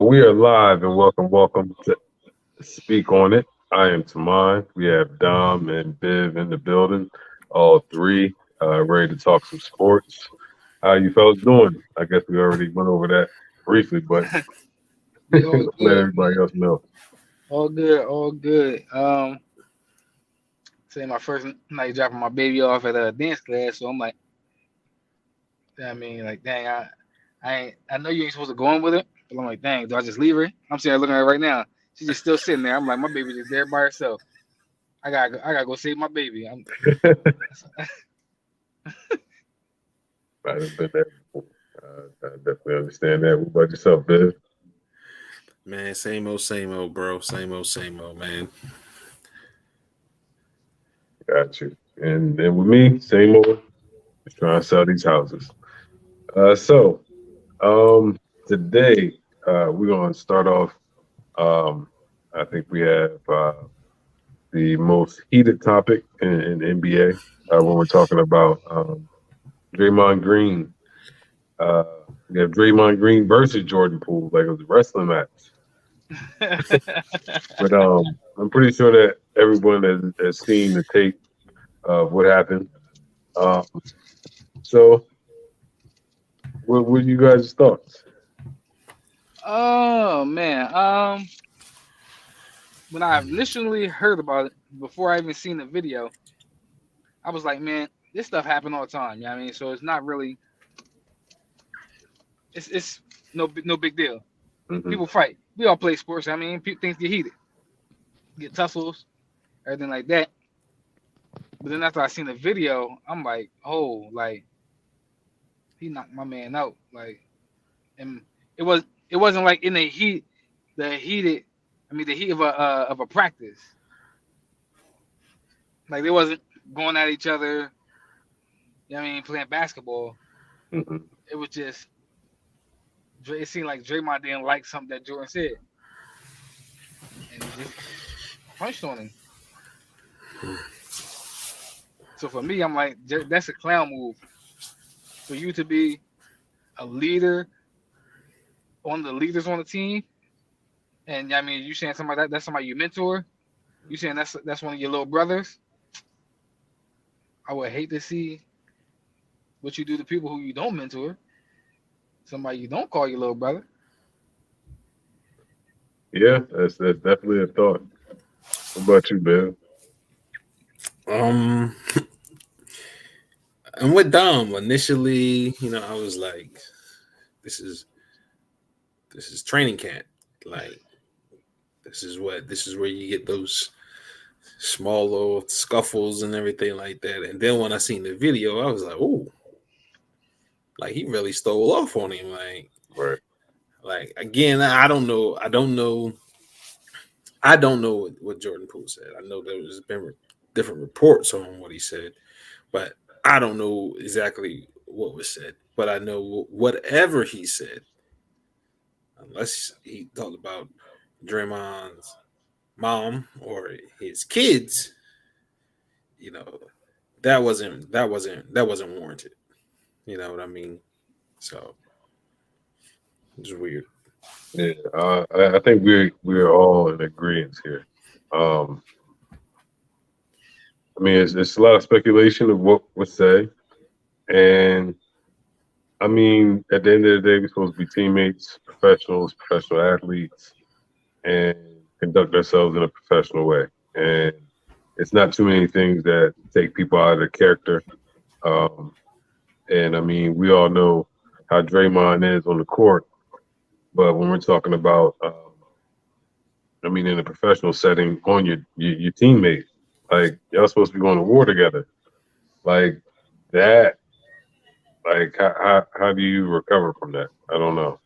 We are live and welcome to Speak on It. I am Tamai. We have Dom and Biv in the building, all three, ready to talk some sports. How you fellas doing? I guess we already went over that briefly, but We all let good, everybody man. else know. All good, all good. Say my first night dropping my baby off at a dance class, so I'm like, like, dang, I know you ain't supposed to go in with it, but I'm like, dang, do I just leave her? I'm sitting there looking at her right now. She's just still sitting there. I'm like, my baby just there by herself. I gotta go save my baby. Might have been there before. I definitely understand that. What about yourself, Biv? Man, same old, bro. Same old, man. Got you. And then with me, same old, just trying to sell these houses. So today we're gonna start off. Um, I think we have the most heated topic in NBA when we're talking about Draymond Green. Uh, we have Draymond Green versus Jordan Poole, like it was a wrestling match. But I'm pretty sure that everyone has seen the tape of what happened. Um, so, what are you guys' thoughts? Oh man. When I initially heard about it before I even seen the video, I was like, man, this stuff happen all the time. You know what I mean? So it's not really it's no big deal. Hmm. People fight. We all play sports. I mean, things get heated, get tussles, everything like that. But then after I seen the video, I'm like, oh, like he knocked my man out. Like, and it wasn't like in the heated. I mean, the heat of a practice. Like they wasn't going at each other. You know what I mean, playing basketball. Hmm. It was just it seemed like Draymond didn't like something that Jordan said, and he just punched on him. So for me, I'm like, that's a clown move for you to be a leader, one of the leaders on the team. And I mean, you saying somebody that's somebody you mentor. You saying that's one of your little brothers. I would hate to see what you do to people who you don't mentor. Somebody you don't call your little brother. Yeah, that's definitely a thought. What about you, Bill? Um, and with Dom initially, I was like, this is this is training camp. Like, this is where you get those small little scuffles and everything like that. And then when I seen the video, I was like, oh, like he really stole off on him. Right. Like again, I don't know what Jordan Poole said. I know there's been different reports on what he said, but I don't know exactly what was said. But I know whatever he said, unless he talked about Draymond's mom or his kids, you know, that wasn't warranted. You know what I mean? So it's weird. Yeah, I think we're all in agreement here. Um, I mean, it's a lot of speculation of what was said, and I mean, at the end of the day, we're supposed to be teammates, professionals, professional athletes, and conduct ourselves in a professional way. And it's not too many things that take people out of their character. Um, and I mean, we all know how Draymond is on the court, but when we're talking about, I mean, in a professional setting, on your teammate, like y'all supposed to be going to war together, like that. Like how do you recover from that? I don't know.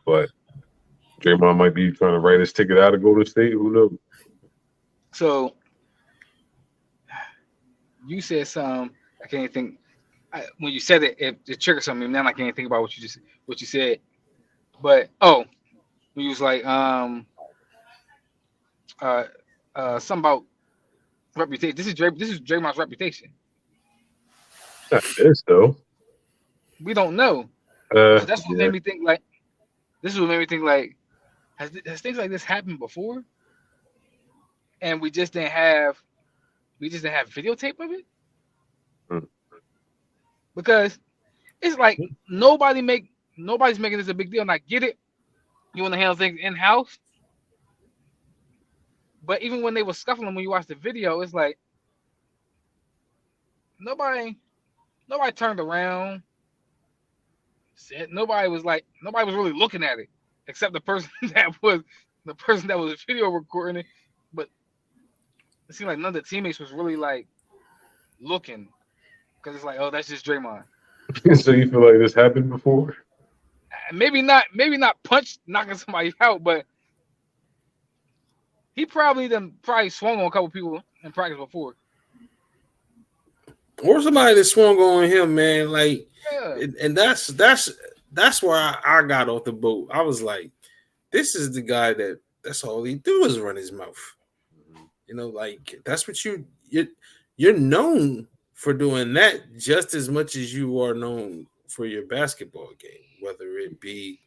But Draymond might be trying to write his ticket out of Golden State. Who knows? So you said some. I can't think. When you said it triggered something. Now I can't think about what you said. But when you was like uh something about reputation. This is Draymond's reputation. Not this though. We don't know. So that's what Yeah. made me think like this is what made me think like Has things like this happened before, and we just didn't have videotape of it Mm. because it's like nobody's making this a big deal. And I get it, you want to handle things in house, but even when they were scuffling, when you watch the video, it's like nobody nobody turned around. Nobody was really looking at it except the person that was video recording it. But it seemed like none of the teammates was really like looking because it's like, oh, that's just Draymond. So you feel like this happened before? Maybe not punch knocking somebody out, but he probably swung on a couple people in practice before. Or somebody that swung on him, man. Like, Yeah. and that's where I got off the boat. I was like, this is the guy that's all he do is run his mouth. You know, like that's what you're known for doing that just as much as you are known for your basketball game, whether it be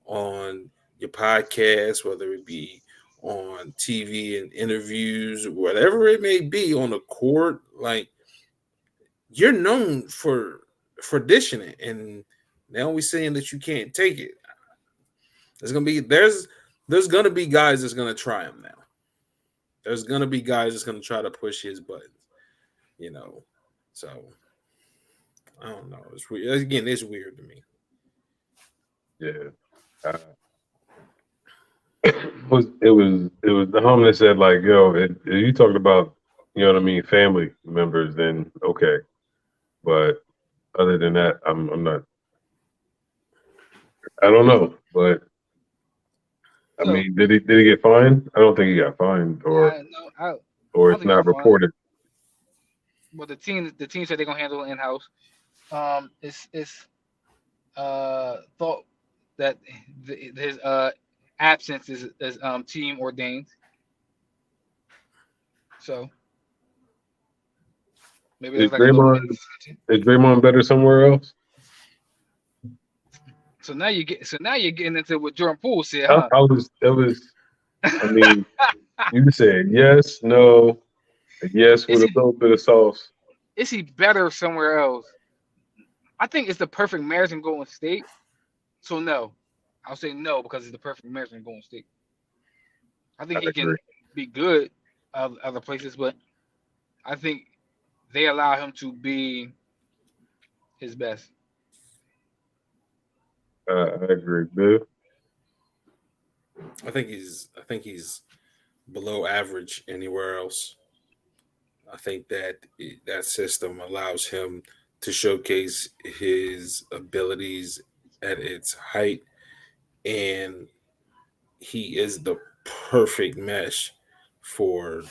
on your podcast, whether it be on TV and interviews, whatever it may be on the court, like you're known for dishing it, and now we're saying that you can't take it. There's gonna be guys that's gonna try him now. There's gonna be guys that's gonna try to push his buttons, you know. So I don't know. It's weird. Again, it's weird to me. Yeah. It was the homie that said like, yo, if you talking about, you know what I mean, family members, then okay. But other than that, I'm not. I don't know, but I So mean, did he get fined? I don't think he got fined, or I no, I or don't it's think he not got fined. reported. But the team said they're gonna handle it in house. It's thought that his absence is team ordained. So maybe Is there's like a little Draymond mini suspension. is Draymond better somewhere else? So now you're getting into what Jordan Poole said, I, huh? I was it was. I mean, you said yes, no, yes is with a he little bit of sauce. is he better somewhere else? I think it's the perfect marriage in Golden State. So no, I'll say no because it's the perfect marriage in Golden State. I I think he agree. can be good other places, but I think they allow him to be his best. I agree, Bill. I think he's below average anywhere else. I think that system allows him to showcase his abilities at its height, and he is the perfect mesh for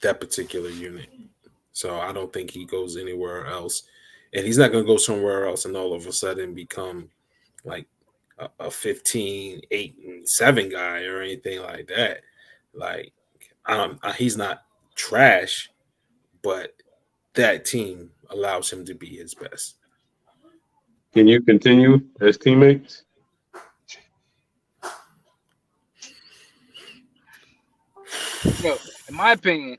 that particular unit. So I don't think he goes anywhere else, and he's not going to go somewhere else and all of a sudden become like a 15, 8, and 7 guy or anything like that. Like, he's not trash, but that team allows him to be his best. Can you continue as teammates? Yo, in my opinion,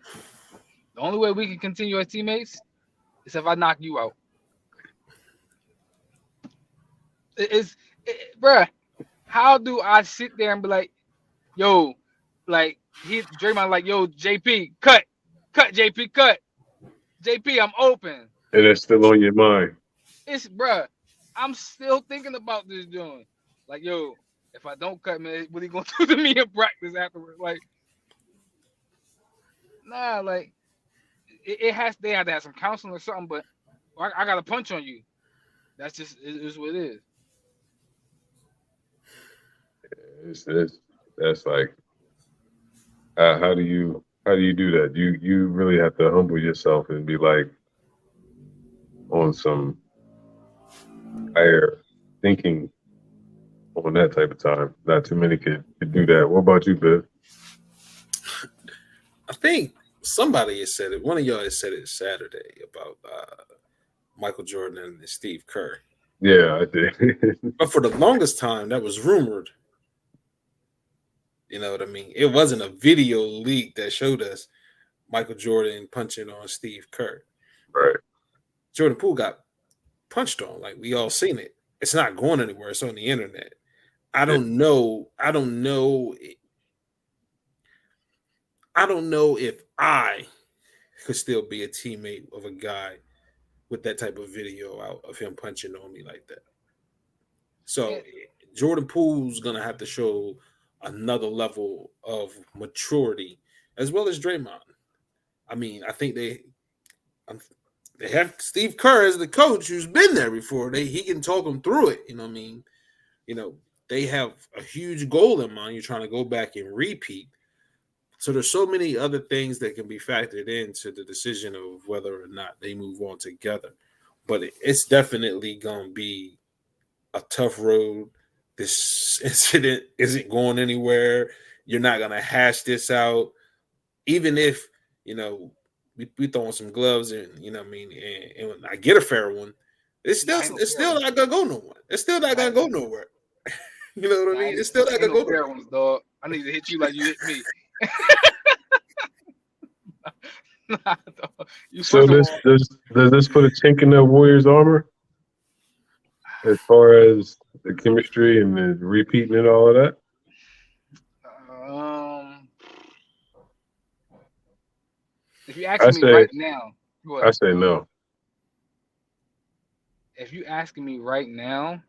the only way we can continue as teammates is if I knock you out. Bruh, how do I sit there and be like, yo, like Draymond like, yo, JP, cut, JP, cut, JP, I'm open. And that's still on your mind. It's bruh, I'm still thinking about this doing. Like, yo, if I don't cut, man, what he gonna do to me in practice afterwards? Like, nah, like they have to have some counseling or something, but I got a punch on you. That's just it is what it is. It's that's like how do you do that? You really have to humble yourself and be like on some higher thinking on that type of time. Not too many could do that. What about you, Bill? I think somebody has said it. One of y'all has said it Saturday about Michael Jordan and Steve Kerr. Yeah, I did. But for the longest time, that was rumored. You know what I mean? It wasn't a video leak that showed us Michael Jordan punching on Steve Kerr. Right. Jordan Poole got punched on. Like we all seen it. It's not going anywhere. It's on the internet. I don't know. I don't know. I don't know if I could still be a teammate of a guy with that type of video out of him punching on me like that. So Jordan Poole's gonna have to show another level of maturity as well as Draymond. I mean, I think they have Steve Kerr as the coach who's been there before. He can talk them through it. You know what I mean? You know, they have a huge goal in mind. You're trying to go back and repeat. So there's so many other things that can be factored into the decision of whether or not they move on together. But it's definitely going to be a tough road. This incident isn't going anywhere. You're not going to hash this out. Even if, you know, we throw on some gloves and, you know what I mean, and I get a fair one, it's still not going to go nowhere. It's still not going to go nowhere. You know what I mean? It's still not going to go nowhere. Ones, dog. I need to hit you like you hit me. So does this put a chink in the Warriors' armor as far as the chemistry and the repeating and all of that? If you ask me right now, I say no. If you asking me right now,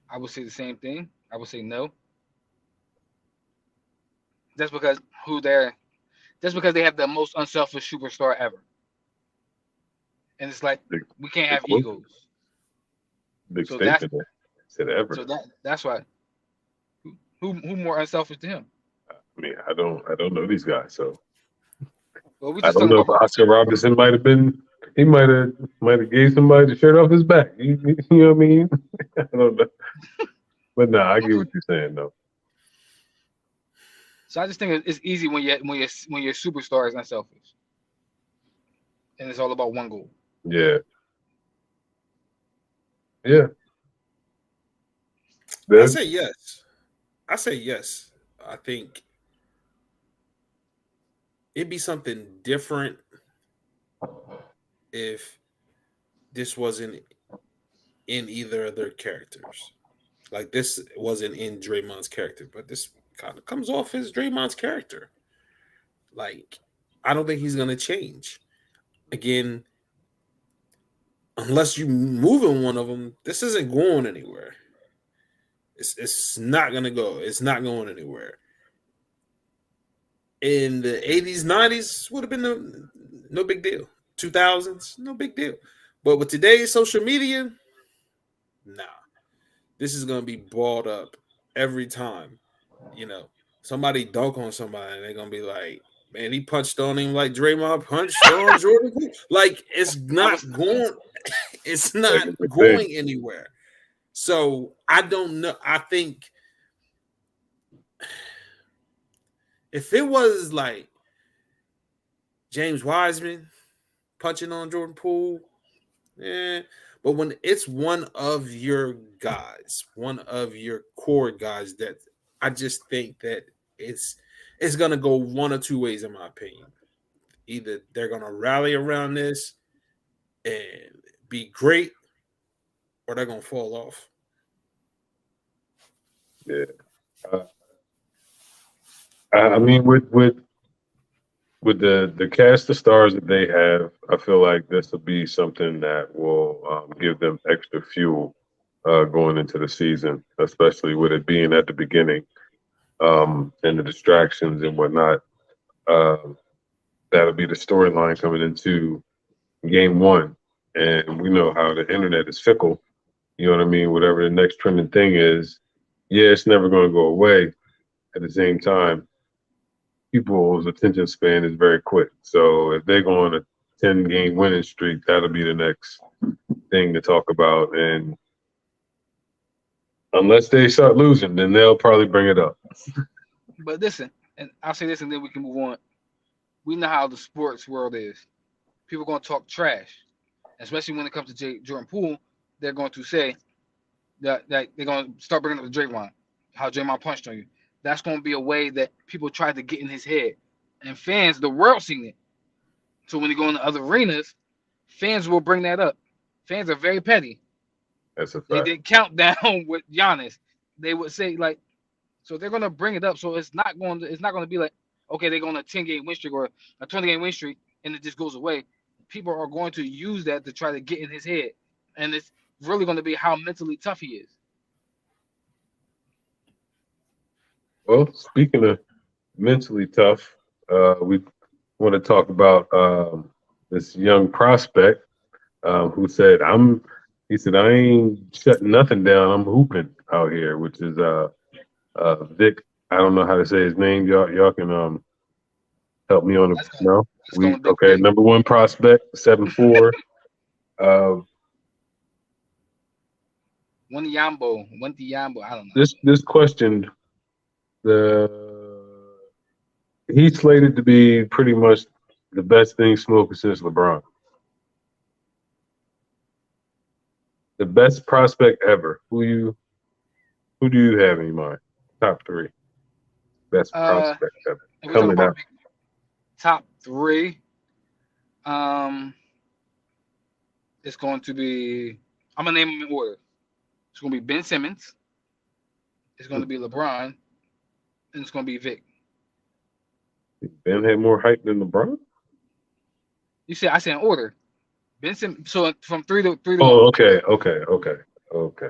I would say the same thing. I would say no. Just because they have the most unselfish superstar ever. And it's like we can't have egos. Big statement there. Said ever. So that's why. Who more unselfish than him? I mean, I don't know these guys, so well, I don't know if Oscar Robertson might have gave somebody the shirt off his back. You know what I mean? I don't know. But no, I get what you're saying though. So I just think it's easy when your superstar is unselfish, and it's all about one goal. Yeah. I say yes. I think it'd be something different if this wasn't in either of their characters. Like this wasn't in Draymond's character, but this kind of comes off as Draymond's character. Like, I don't think he's going to change. Again, unless you move in one of them, this isn't going anywhere. It's not going to go. It's not going anywhere. In the 80s, 90s, would have been no big deal. 2000s, no big deal. But with today's social media, nah. This is going to be balled up every time. You know, somebody dunk on somebody and they're going to be like, man, he punched on him like Draymond punched on Jordan. Like, it's not going anywhere. So I don't know. I think if it was like James Wiseman punching on Jordan Poole, but when it's one of your guys, one of your core guys, that I just think that it's gonna go one or two ways, in my opinion. Either they're gonna rally around this and be great, or they're gonna fall off. Yeah, I mean, with the cast of stars that they have, I feel like this will be something that will give them extra fuel going into the season, especially with it being at the beginning and the distractions and whatnot. That'll be the storyline coming into game one. And we know how the internet is fickle. You know what I mean? Whatever the next trending thing is, yeah, it's never going to go away. At the same time, people's attention span is very quick. So if they go on a 10-game winning streak, that'll be the next thing to talk about. And unless they start losing, then they'll probably bring it up. But listen, and I'll say this and then we can move on. We know how the sports world is. People are going to talk trash, especially when it comes to Jordan Poole. They're going to say that they're going to start bringing up the Draymond, how Draymond punched on you. that's going to be a way that people try to get in his head, and fans, the world seen it. So when you go into other arenas, fans will bring that up. Fans are very petty. That's a They fact. did countdown with Giannis. They would say like, so they're gonna bring it up. So it's not gonna be like, okay, they're going to 10-game win streak or a 20-game win streak, and it just goes away. People are going to use that to try to get in his head, and it's really going to be how mentally tough he is. Well, speaking of mentally tough, we want to talk about this young prospect who said, he said, I ain't shutting nothing down. I'm hooping out here, which is Vic. I don't know how to say his name. Y'all can help me on the That's going, no. that's going big Okay, Vic. number one prospect, 7'4". Uh, Went to Yambo. I don't know. this question, the he's slated to be pretty much the best thing smoking since LeBron. The best prospect ever. Who do you have in mind? Top three best Uh, prospect ever if we're talking coming about out. top three, um, it's going to be. I'm gonna name them in order. It's going to be Ben Simmons. It's going to be LeBron, and it's going to be Vic. Ben had more hype than LeBron. You said I said in order. Ben Simmons. So from three to one. Oh, okay.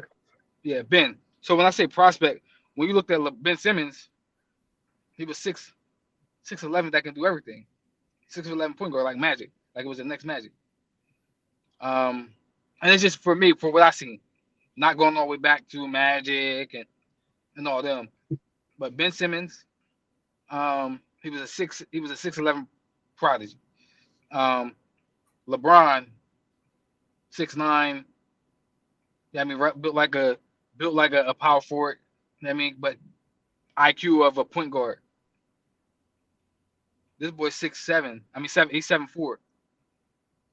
Yeah, Ben. So when I say prospect, when you looked at Ben Simmons, he was 6'11" that can do everything. 6'11" point guard like Magic, like it was the next Magic. And it's just for me, for what I seen, not going all the way back to Magic and all them. But Ben Simmons, he was a 6'11" prodigy. Um, LeBron, 6'9". Yeah, I mean, built like a power forward. You know what I mean, but IQ of a point guard. This boy's 6'7". I mean, seven. He's 7'4".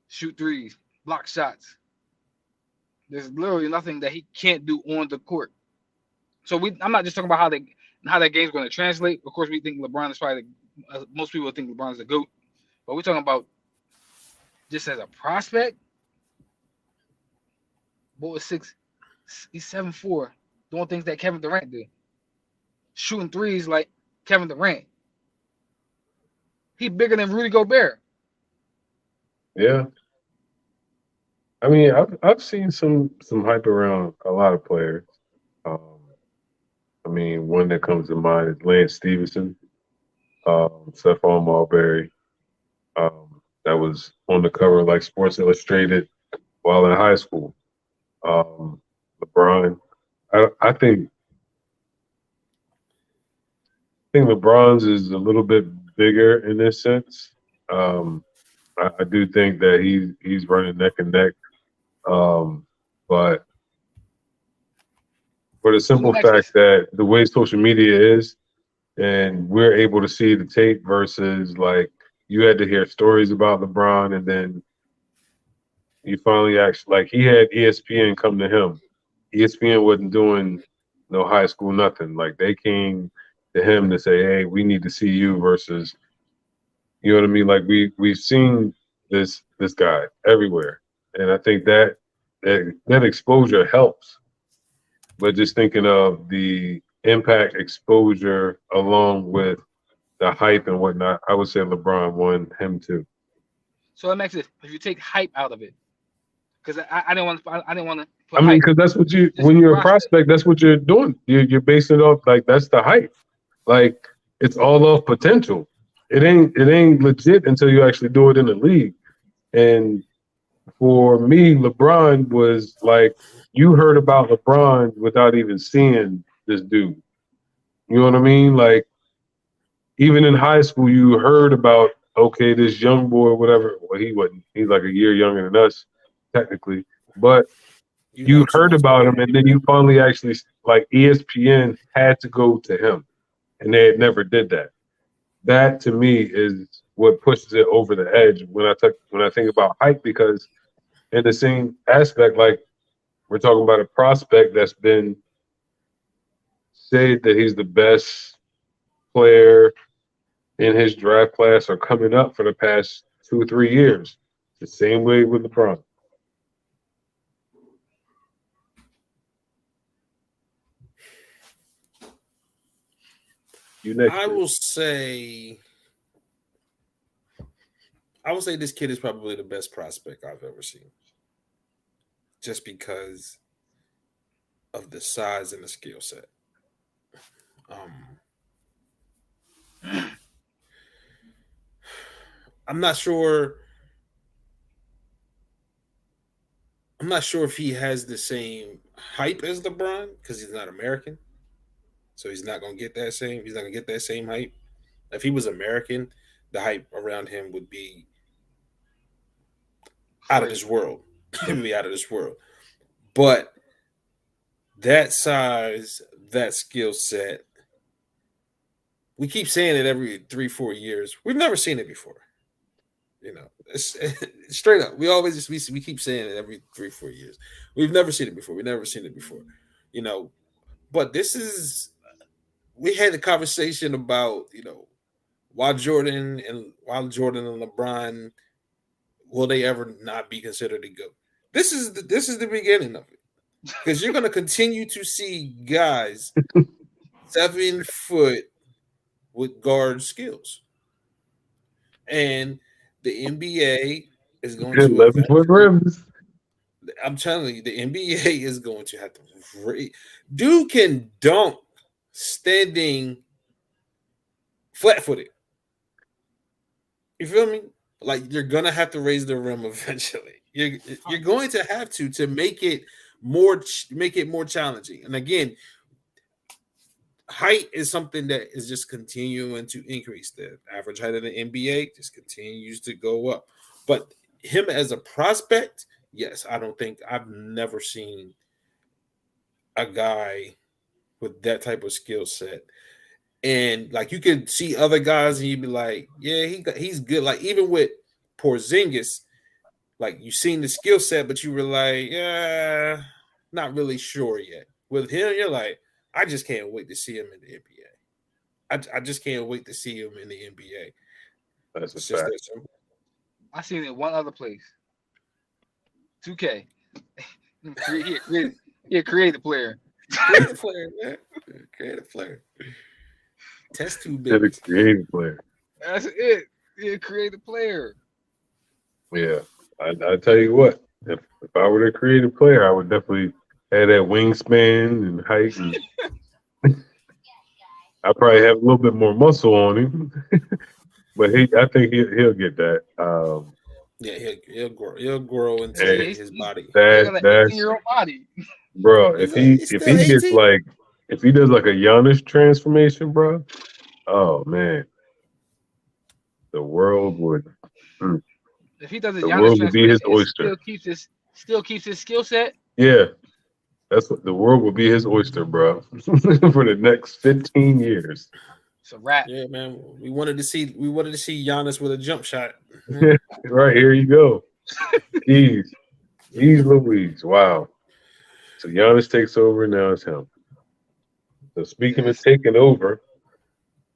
Shoot threes, block shots. There's literally nothing that he can't do on the court. So I'm not just talking about how that game's going to translate. Of course, we think LeBron is probably most people think LeBron's the GOAT, but we're talking about just as a prospect. Boy is he's 7'4", doing things that Kevin Durant did, shooting threes like Kevin Durant. He bigger than Rudy Gobert. Yeah. I mean, I've seen some hype around a lot of players. Um, I mean, one that comes to mind is Lance Stevenson, Stephon Marbury. That was on the cover of like Sports Illustrated while in high school. LeBron. I think LeBron's is a little bit bigger in this sense. I do think that he's running neck and neck. But for the So let simple me ask you fact this. that the way social media is, and we're able to see the tape versus like you had to hear stories about LeBron, and then you finally actually like he had ESPN come to him. ESPN wasn't doing no high school nothing. Like they came to him to say, "Hey, we need to see you." Versus, you know what I mean? Like we've seen this guy everywhere, and I think that exposure helps. But just thinking of the impact exposure along with the hype and whatnot, I would say LeBron won him too. So let me ask you this: if you take hype out of it, because I didn't want to I put mean, hype, because that's what just when you're a prospect. prospect, that's what you're doing. You're basing it off like that's the hype. Like it's all off potential. It ain't legit until you actually do it in the league. And for me, LeBron was like you heard about LeBron without even seeing this dude. You know what I mean? Like even in high school, you heard about okay, this young boy, whatever. Well, he wasn't. He's like a year younger than us, technically. But You know you too heard much about about him, him. and then you finally actually like ESPN had to go to him, and they had never did that. That to me is what pushes it over the edge when I think about hype because in the same aspect, like we're talking about a prospect that's been said that he's the best player in his draft class or coming up for the past 2 or 3 years. The same way with LeBron. You next. I Chris. will say this kid is probably the best prospect I've ever seen. Just because of the size and the skill set. I'm not sure. I'm not sure if he has the same hype as LeBron because he's not American. So he's not gonna get that same. He's not gonna get that same hype. If he was American, the hype around him would be out of this world. It would be out of this world. But that size, that skill set, we keep saying it every 3-4 years. We've never seen it before. You know, it's straight up. We keep saying it every 3-4 years. We've never seen it before. We've never seen it before. You know, but this is. We had a conversation about why Jordan and LeBron will they ever not be considered a GOAT? This is the beginning of it because you're going to continue to see guys 7 foot with guard skills, and the NBA is going to 11-foot rims. I'm telling you, the NBA is going to have to. Dude can dunk standing flat-footed. You feel me? Like you're gonna have to raise the rim eventually. You're going to have to make it more challenging. And again, height is something that is just continuing to increase. The average height of the NBA just continues to go up. But him as a prospect, yes, I've never seen a guy with that type of skill set. And like you could see other guys and you'd be like, yeah, he's good. Like even with Porzingis, like you've seen the skill set, but you were like, yeah, not really sure yet. With him, you're like, I just can't wait to see him in the NBA. I just can't wait to see him in the NBA. That's It's a just fact. that simple. I seen it one other place. 2K. He a creative player. Creative player, man. Creative player. Test tube They're the baby. creative player. That's it. He a creative player. Yeah, I tell you what, if I were the creative player, I would definitely have that wingspan and height, and I probably have a little bit more muscle on him. But I think he'll get that. Yeah, he'll grow into Hey, his body. He got an that's 18-year-old body. bro. He's If still he gets 18. like if he does like a Giannis transformation, bro. Oh man, the world would If he does a the Giannis world would be his transformation, it oyster. still keeps his skill set. Yeah, that's what the world will be his oyster, bro, for the next 15 years. It's a wrap. Yeah, man. We wanted to see Giannis with a jump shot. Right, here you go. Jeez Louise. Wow. So Giannis takes over, and now it's him. So speaking of taking over,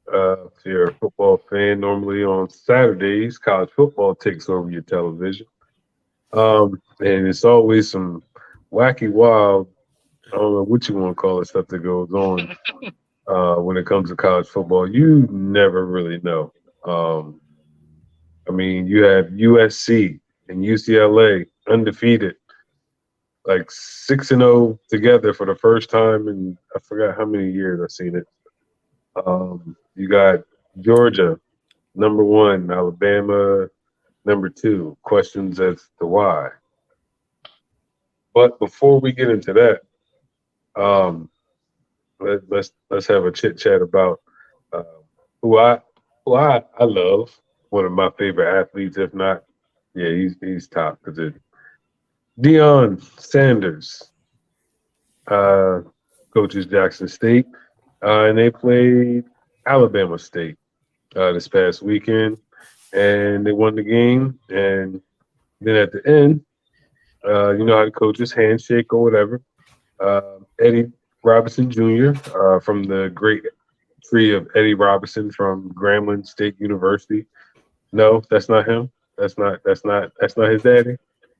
if you're a football fan, normally on Saturdays, college football takes over your television. And it's always some wacky, wild, I don't know what you want to call it, stuff that goes on when it comes to college football. You never really know. I mean, you have USC and UCLA undefeated, like 6-0 together for the first time in I forgot how many years I've seen it. You got Georgia, number 1, Alabama, number 2. Questions as to why. But before we get into that, let's have a chit chat about uh, who I love. One of my favorite athletes, if not, yeah, he's top because it. Deion Sanders, coaches Jackson State, and they played Alabama State this past weekend, and they won the game. And then at the end, you know how the coaches handshake or whatever. Eddie Robinson Jr. From the great tree of Eddie Robinson from Grambling State University. No, that's not him. That's not his daddy.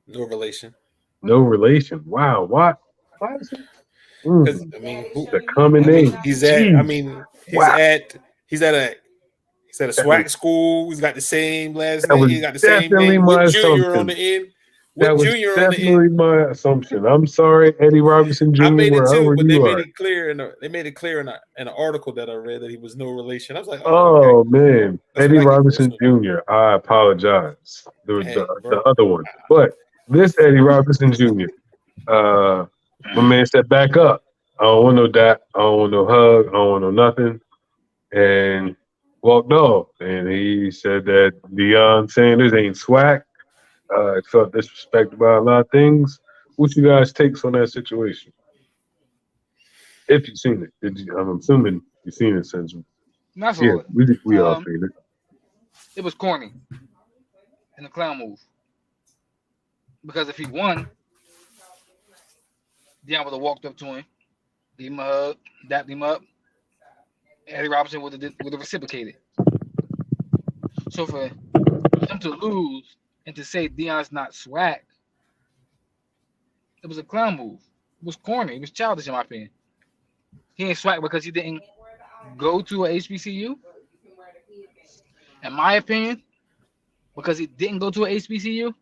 No relation. No relation. Wow. Why is it? Because Mm, I mean, who? the common I mean, name. he's at. I Jeez. mean, Wow. He's at a. He's at a That was swag school. He's got the same last that name. was He got the same definitely name my with Junior on assumption. the end. That With was Junior on the end. definitely my assumption. I'm sorry, Eddie Robinson I Jr., made it too, wherever but they you made are. it clear in an article that I read that he was no relation. I was like, oh, okay, Oh man, that's when Eddie I get Robinson personal. Jr. I apologize. The Hey, the bro, other one, but this Eddie Robinson Jr. Uh, my man said, "Back up. I don't want no that. I don't want no hug. I don't want no nothing." And walked off. And he said that Deion Sanders ain't swag. Felt disrespected by a lot of things. What you guys takes on that situation? If you've seen it, I'm assuming you've seen it since. That's Yeah, all. we all seen it. It was corny and a clown move. Because if he won, Deion would have walked up to him, gave him a hug, dapped him up. Eddie Robinson would have reciprocated. So for him to lose and to say Deion's not swag, it was a clown move. It was corny. It was childish in my opinion. He ain't swag because he didn't go to a HBCU. In my opinion, because he didn't go to a HBCU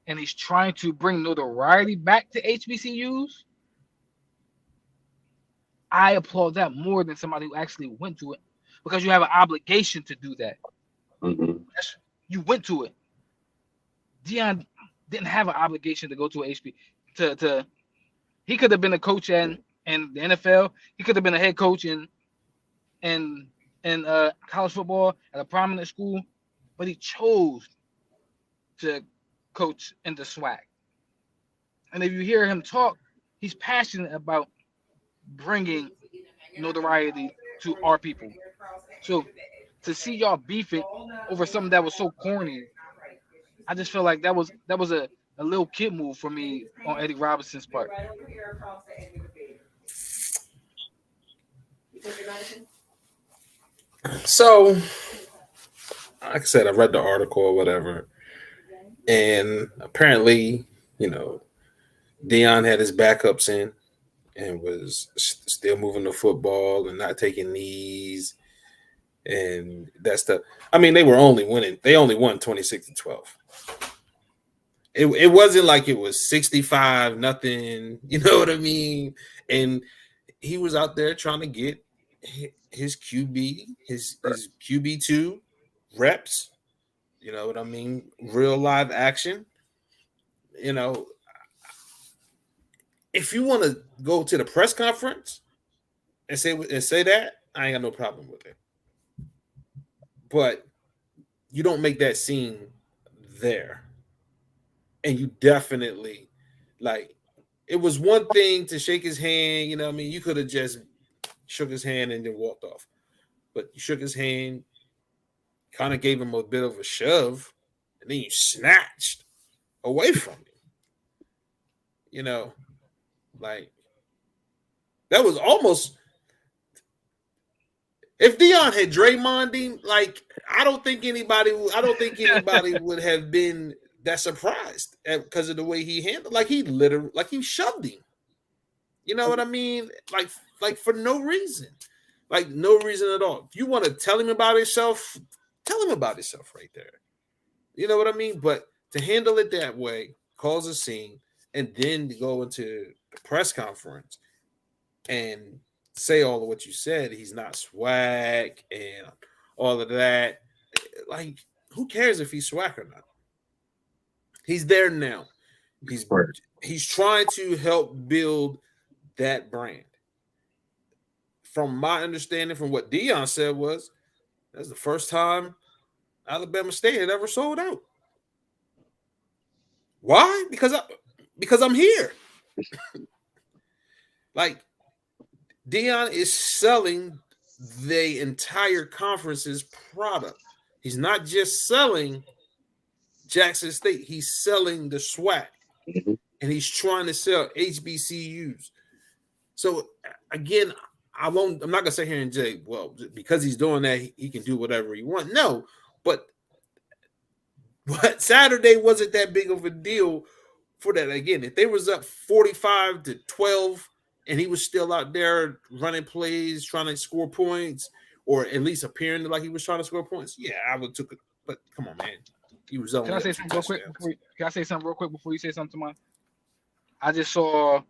and he's trying to bring notoriety back to HBCUs, I applaud that more than somebody who actually went to it because you have an obligation to do that. Mm-hmm. You went to it. Deion didn't have an obligation to go to a HB to he could have been a coach in the NFL. He could have been a head coach in college football at a prominent school, but he chose to coach in the swag. And if you hear him talk, he's passionate about bringing notoriety to our people. So to see y'all beefing over something that was so corny, I just feel like that was a little kid move for me on Eddie Robinson's part. so like I said, I read the article or whatever, and apparently, you know, Deion had his backups in and was still moving the football and not taking knees and that stuff. I mean, they were only winning. They only won 26-12. It wasn't like it was 65 nothing. You know what I mean? And he was out there trying to get his QB, his QB2 reps. You know what I mean? Real live action. You know, if you want to go to the press conference and say that, I ain't got no problem with it. But you don't make that scene there. And you definitely, like, it was one thing to shake his hand, you know what I mean? You could have just shook his hand and then walked off. But you shook his hand, kind of gave him a bit of a shove, and then you snatched away from him. You know, like, that was almost, if Deion had Draymond him, like, I don't think anybody would have been that surprised because of the way he handled. Like, he literally, like, he shoved him. You know what I mean? Like for no reason. Like, no reason at all. If you want to tell him about himself, tell him about himself right there. You know what I mean? But to handle it that way, cause a scene, and then to go into the press conference and say all of what you said, he's not swag and all of that. Like, who cares if he's swag or not? He's there now. He's trying to help build that brand. From my understanding, from what Deion said, was that's the first time Alabama State had ever sold out. Why? Because I'm here. Like, Deion is selling the entire conference's product. He's not just selling Jackson State. He's selling the swag. Mm-hmm. And he's trying to sell HBCUs. So, again, I'm not gonna sit here and say, well, because he's doing that, he can do whatever he wants. No, but Saturday wasn't that big of a deal for that. Again, if they was up 45-12 and he was still out there running plays, trying to score points, or at least appearing like he was trying to score points, yeah, I would took it. But come on, man, he was only. Can I say something real quick? Can I say something real quick before you say something, Mine? I just saw.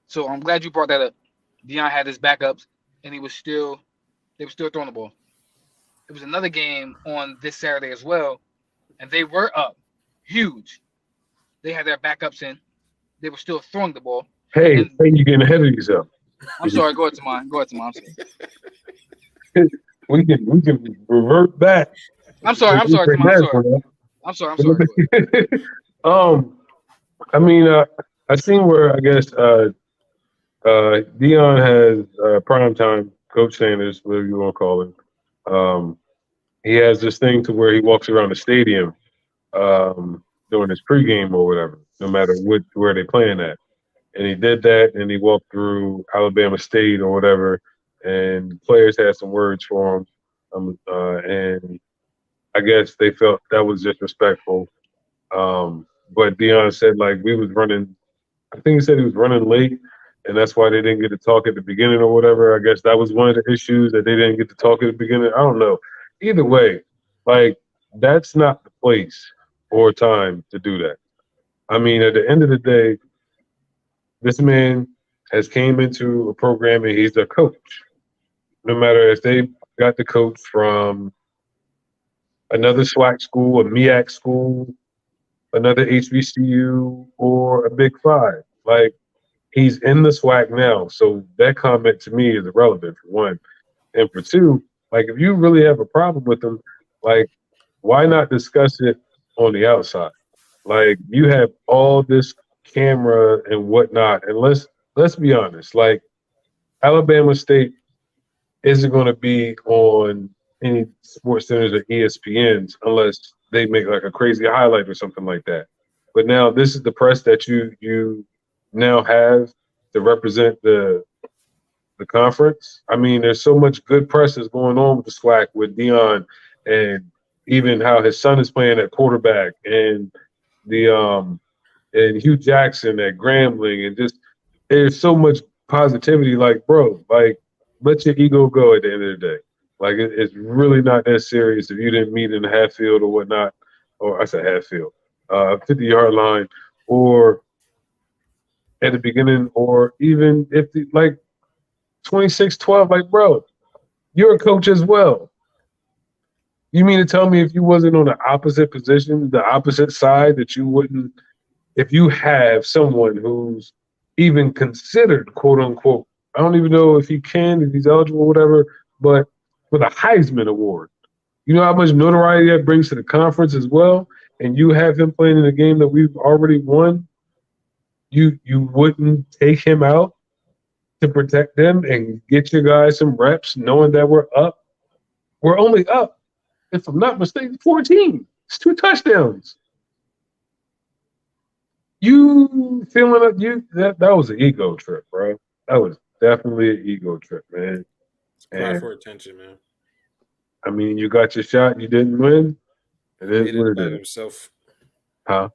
So I'm glad you brought that up. Deion had his backups, and they were still throwing the ball. It was another game on this Saturday as well, and they were up huge. They had their backups in. They were still throwing the ball. Hey, you're getting ahead of yourself. I'm sorry. Go ahead to mine. I'm sorry. we can revert back. I'm sorry. I'm sorry. I mean, I seen where I guess Dion has primetime Coach Sanders, whatever you want to call him. He has this thing to where he walks around the stadium during his pregame or whatever, no matter where they playing at. And he did that, and he walked through Alabama State or whatever, and players had some words for him. And I guess they felt that was disrespectful. But Deion said, like, we was running – I think he said he was running late, and that's why they didn't get to talk at the beginning or whatever. I guess that was one of the issues, that they didn't get to talk at the beginning. I don't know. Either way, like, that's not the place or time to do that. I mean, at the end of the day, this man has came into a program and he's a coach. No matter if they got the coach from another SWAC school, a MEAC school, another HBCU, or a Big Five. Like, he's in the SWAC now. So that comment to me is irrelevant, for one. And for two, like, if you really have a problem with him, like, why not discuss it on the outside? Like, you have all this camera and whatnot, and let's be honest. Like, Alabama State isn't going to be on any Sports Centers or ESPNs unless they make like a crazy highlight or something like that. But now this is the press that you now have to represent the conference. I mean, there's so much good press that's going on with the SWAC, with Deion, and even how his son is playing at quarterback, and and Hugh Jackson at Grambling, and just there's so much positivity. Like, bro, like, let your ego go at the end of the day. Like, it's really not that serious if you didn't meet in the half field or whatnot, or I said half field, 50-yard line, or at the beginning, or even if like 26-12, like, bro, you're a coach as well. You mean to tell me if you wasn't on the opposite position, the opposite side, that you wouldn't, if you have someone who's even considered, quote unquote, I don't even know if he can, if he's eligible, whatever, but for the Heisman Award, you know how much notoriety that brings to the conference as well? And you have him playing in a game that we've already won. You wouldn't take him out to protect them and get your guys some reps, knowing that we're up. We're only up, if I'm not mistaken, 14. It's 2 touchdowns. You feeling like that was an ego trip, bro. That was definitely an ego trip, man. Cry for attention, man. I mean, you got your shot, you didn't win. It is what it is. Himself. Huh?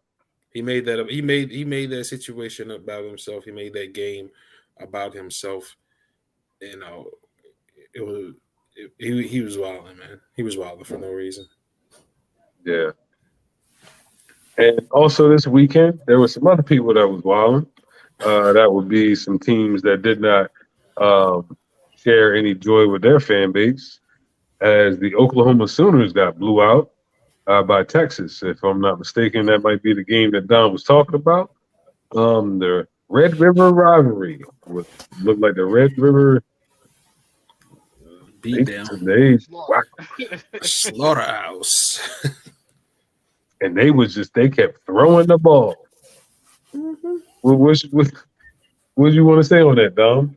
He made that. He made that situation about himself. He made that game about himself. You know, it was. He was wilding, man. He was wilding for no reason. Yeah. And also this weekend, there were some other people that was wilding. That would be some teams that did not share any joy with their fan base, as the Oklahoma Sooners got blew out by Texas. If I'm not mistaken, that might be the game that Don was talking about. The Red River rivalry looked like the Red River beat down. Slaughterhouse. And they kept throwing the ball. Mm-hmm. What you want to say on that, Dom?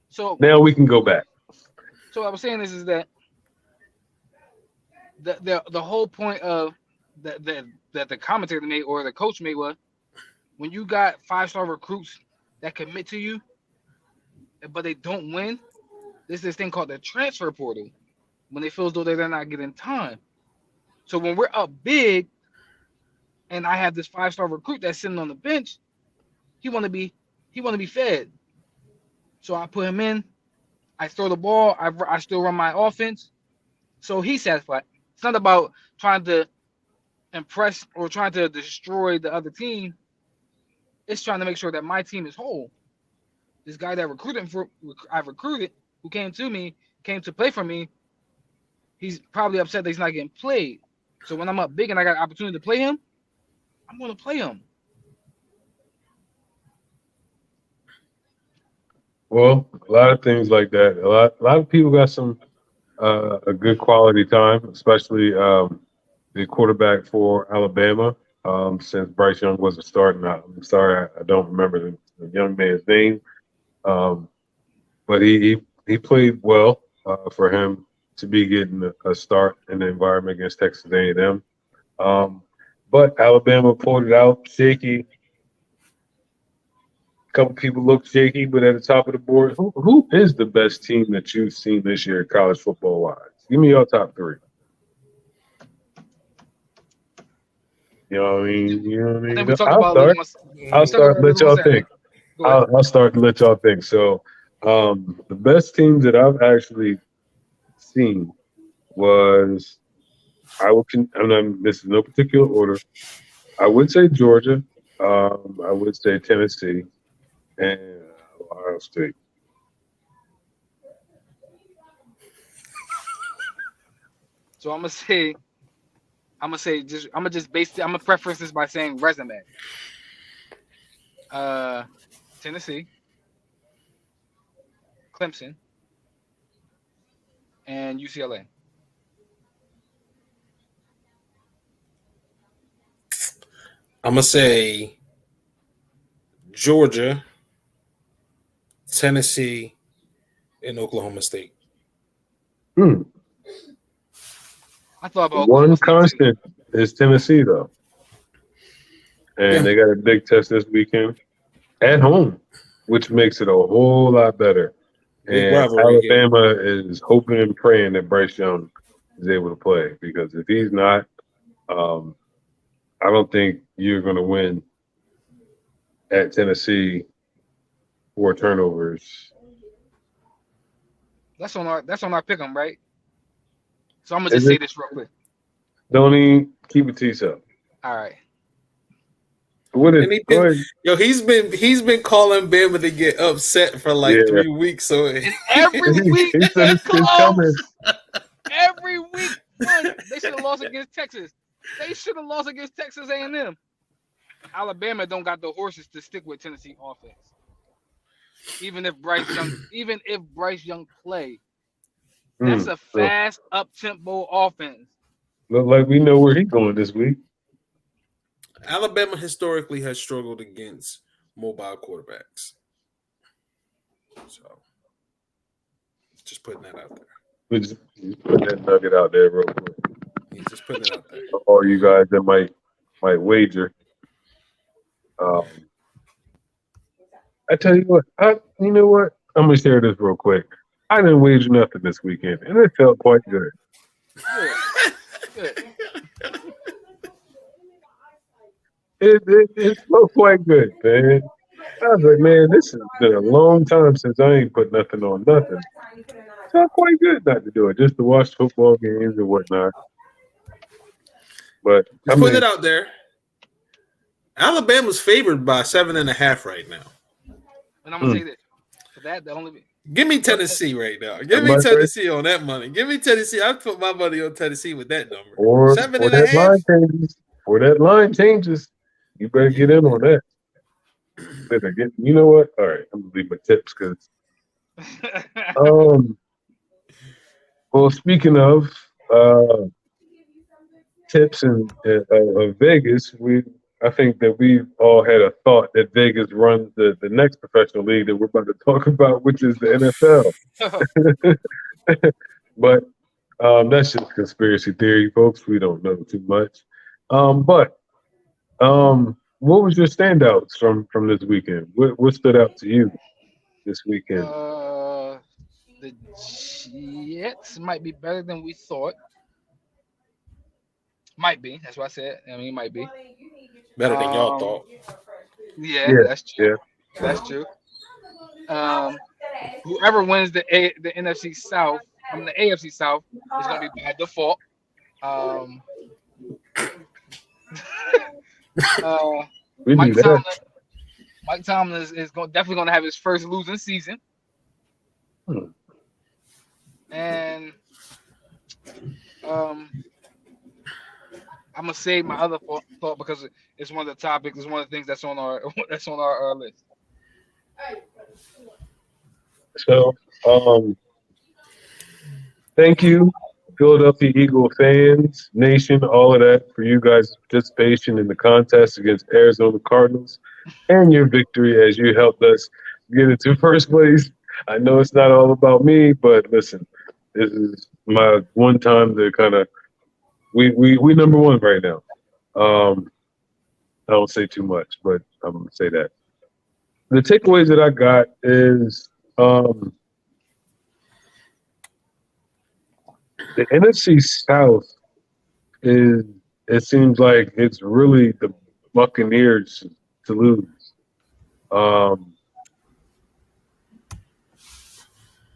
So now we can go back. So what I was saying is that the whole point of that the commentator made or the coach made was, when you got 5-star recruits that commit to you, but they don't win, There's this thing called the transfer portal when they feel as though they're not getting time. So when we're up big and I have this 5-star recruit that's sitting on the bench, he want to be fed. So I put him in. I throw the ball. I still run my offense. So he's satisfied. It's not about trying to impress or trying to destroy the other team. It's trying to make sure that my team is whole. This guy that I recruited, who came to play for me, he's probably upset that he's not getting played. So when I'm up big and I got an opportunity to play him, I'm going to play him. Well, a lot of things like that. A lot of people got some a good quality time, especially the quarterback for Alabama. Since Bryce Young wasn't starting, I'm sorry I don't remember the young man's name, but he played well for him to be getting a start in the environment against Texas A&M. But Alabama pulled it out shaky. A couple people look shaky, but at the top of the board, who is the best team that you've seen this year, college football wise? Give me your top three. You know what I mean? You know what I I think mean? we talked I'll about start. I'll we talked start. about Let y'all think. Go ahead. I'll start to let y'all think. So, the best teams that I've actually seen was this is no particular order. I would say Georgia. I would say Tennessee and Ohio State. So I'm gonna preference this by saying resume. Tennessee, Clemson, and UCLA. I'm gonna say Georgia, Tennessee, and Oklahoma State. I thought about Oklahoma One State too. constant is Tennessee though, and they got a big test this weekend at home, which makes it a whole lot better. Big And rivalry game. Alabama is hoping and praying that Bryce Young is able to play because if he's not, I don't think you're going to win at Tennessee 4 turnovers. That's on our pick 'em, right? So I'm gonna just Is say it? this real quick. Don't even keep it to yourself. All right. What is? And Go ahead. he's been calling Bama to get upset for like Yeah. 3 weeks. So And every week He they said get it's coming. close. Every week, they should have lost against Texas. They should have lost against Texas A&M. Alabama don't got the horses to stick with Tennessee offense. Even if Bryce Young play, that's a So, fast up tempo offense. look like we know where he's going this week. Alabama historically has struggled against mobile quarterbacks. So just putting that out there. We just put that nugget out there real quick. He's just putting it out there. For all you guys that might wager. I tell you what, you know what? I'm gonna share this real quick. I didn't wager nothing this weekend, and it felt quite good. Good. It felt quite good, man. I was like, man, this has been a long time since I ain't put nothing on nothing. It felt quite good not to do it, just to watch football games and whatnot. But Just putting it out there. Alabama's favored by 7.5 right now. And I'm gonna say this. For that, the only Give me Tennessee right now. Give me Tennessee on that money. Give me Tennessee. I put my money on Tennessee with that number. or 7.5. that line changes, you better get in on that. Better get. You know what? All right, I'm gonna leave my tips because. Well, speaking of tips in Vegas, I think that we've all had a thought that Vegas runs the next professional league that we're about to talk about, which is the NFL. But that's just conspiracy theory, folks. We don't know too much. But what was your standouts from this weekend? What stood out to you this weekend? the The Jets might be better than we thought. Might be. That's what I said. I mean, it might be. Better than y'all Um, thought. yeah, Yeah, that's true. yeah. That's true. Um, Whoever wins the NFC South, I mean the AFC South, is going to be by default. Um, uh, We Mike knew that. Tomlin. Mike Tomlin is definitely going to have his first losing season, Hmm. and um, I'm gonna save my other thought because it's one of the topics. It's one of the things that's on our list. So, thank you, Philadelphia Eagle fans, nation, all of that, for you guys' participation in the contest against Arizona Cardinals and your victory as you helped us get into first place. I know it's not all about me, but listen, this is my one time to kind of we number one right now. I don't say too much, but I'm gonna say that the takeaways that I got is the NFC South is it seems like it's really the Buccaneers to lose. Um,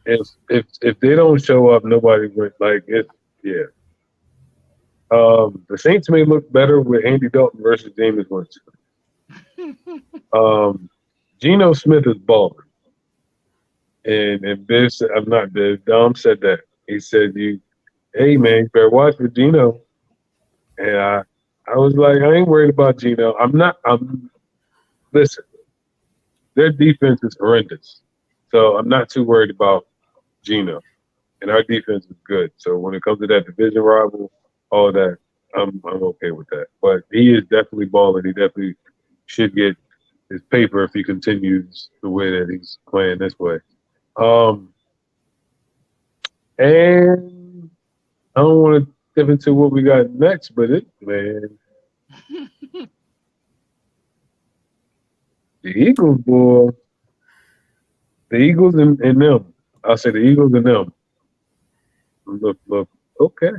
if they don't show up, nobody would like it. Yeah. The Saints may look better with Andy Dalton versus Jameis Winston. Geno Smith is balling, and Biv said, I'm not Biv. Dom said that. He said, hey man, you better watch for Geno." And I was like, I ain't worried about Geno. Listen, their defense is horrendous. So I'm not too worried about Geno. And our defense is good. So when it comes to that division rival, all that, I'm okay with that. But he is definitely balling. He definitely should get his paper if he continues the way that he's playing this way. And I don't want to step into what we got next, but the Eagles, boy, the Eagles and them. I'll say the Eagles and them. Look, okay.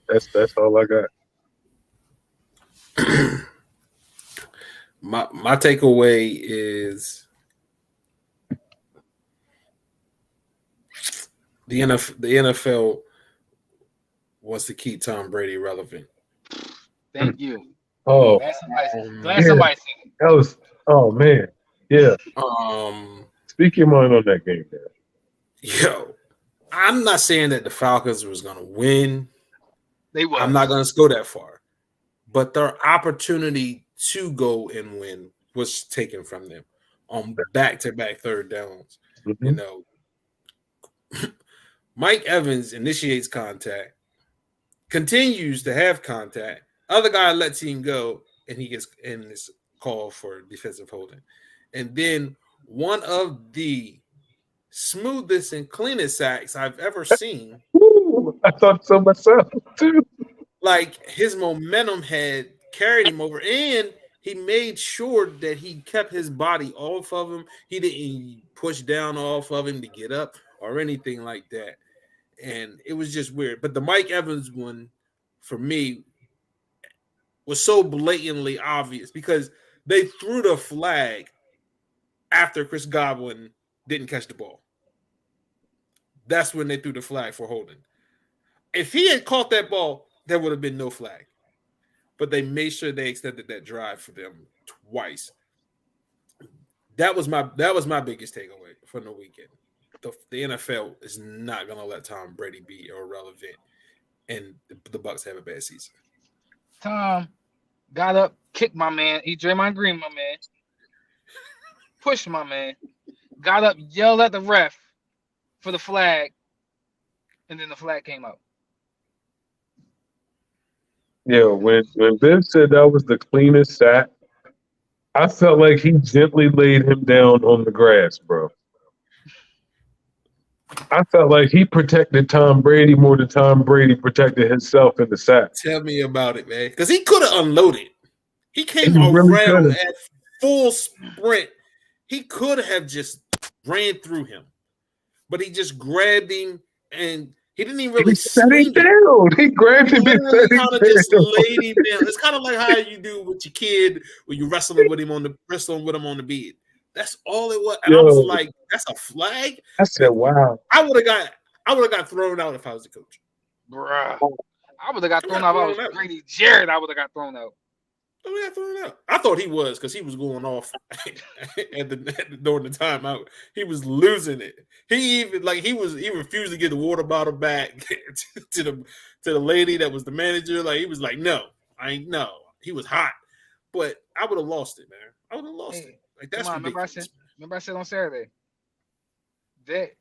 That's all I got. My takeaway is the NFL wants to keep Tom Brady relevant. Thank you. Oh, Glad somebody seen it. that was. Oh man, yeah. Speak your mind on that game, man. Yo, I'm not saying that the Falcons was going to win. They was. I'm not going to go that far, but their opportunity to go and win was taken from them on back-to-back third downs. Mm-hmm. You know, Mike Evans initiates contact, continues to have contact. Other guy lets him go, and he gets in this call for defensive holding. And then one of the smoothest and cleanest sacks I've ever seen. Ooh, I thought so myself too. Like his momentum had carried him over, and he made sure that he kept his body off of him. He didn't push down off of him to get up or anything like that. And it was just weird. But the Mike Evans one, for me, was so blatantly obvious because they threw the flag after Chris Godwin didn't catch the ball. That's when they threw the flag for holding. If he had caught that ball, there would have been no flag. But they made sure they extended that drive for them twice. That was my biggest takeaway from the weekend. The NFL is not going to let Tom Brady be irrelevant, and the Bucs have a bad season. Tom got up, kicked my man. He Draymond Green, my man. Pushed my man. Got up, yelled at the ref for the flag, and then the flag came out. Yeah, when Biv said that was the cleanest sack, I felt like he gently laid him down on the grass, bro. I felt like he protected Tom Brady more than Tom Brady protected himself in the sack. Tell me about it, man. Because he could have unloaded. He came He really around could've. at full sprint. He could have just ran through him, but he just grabbed him and he didn't even really set him swing it. down. He grabbed He him and literally set him kind of just down. laid him down. It's kind of like how you do with your kid when you wrestling with him on the bed. That's all it was. And I was Yo, like, that's a flag. I said, wow. I would have got thrown out if I was the coach. Bruh. I would have got thrown out. If I was Grady Jarrett, I would have got thrown out. I thought he was because he was going off during the timeout. He was losing it. He refused to give the water bottle back to the lady that was the manager. Like he was like, no, I ain't no. He was hot, but I would have lost it, man. I would have lost it. Like that's ridiculous. Remember I said on Saturday they